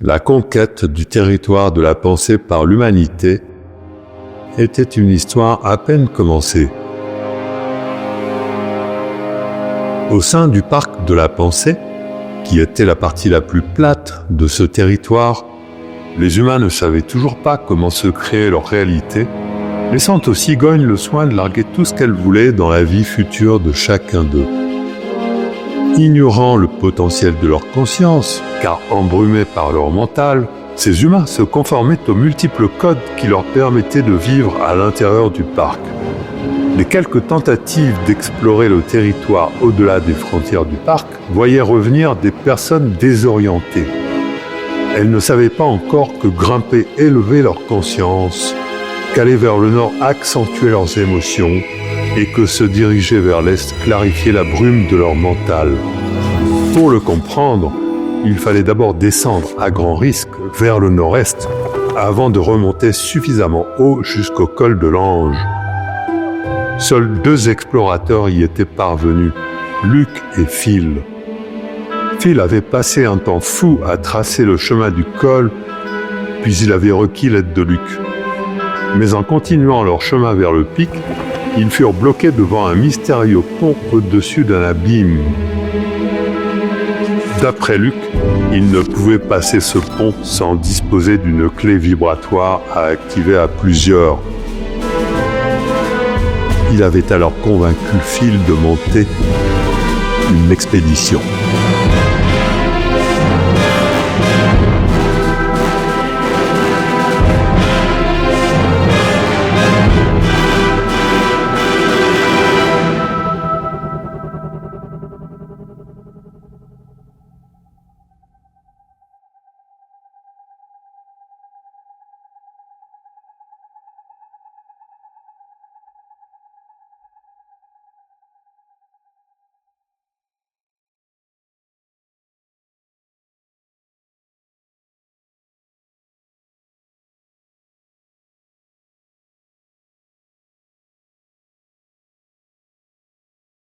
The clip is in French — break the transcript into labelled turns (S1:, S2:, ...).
S1: La conquête du territoire de la pensée par l'humanité était une histoire à peine commencée. Au sein du parc de la pensée, qui était la partie la plus plate de ce territoire, les humains ne savaient toujours pas comment se créer leur réalité, laissant aux cigognes le soin de larguer tout ce qu'elles voulaient dans la vie future de chacun d'eux. Ignorant le potentiel de leur conscience, car embrumés par leur mental, ces humains se conformaient aux multiples codes qui leur permettaient de vivre à l'intérieur du parc. Les quelques tentatives d'explorer le territoire au-delà des frontières du parc voyaient revenir des personnes désorientées. Elles ne savaient pas encore que grimper élevait leur conscience, qu'aller vers le nord accentuait leurs émotions et que se diriger vers l'est clarifiait la brume de leur mental. Pour le comprendre, il fallait d'abord descendre à grand risque vers le nord-est avant de remonter suffisamment haut jusqu'au col de l'Ange. Seuls 2 explorateurs y étaient parvenus, Luc et Phil. Phil avait passé un temps fou à tracer le chemin du col, puis il avait requis l'aide de Luc. Mais en continuant leur chemin vers le pic, ils furent bloqués devant un mystérieux pont au-dessus d'un abîme. D'après Luc, ils ne pouvaient passer ce pont sans disposer d'une clé vibratoire à activer à plusieurs. Il avait alors convaincu Phil de monter une expédition.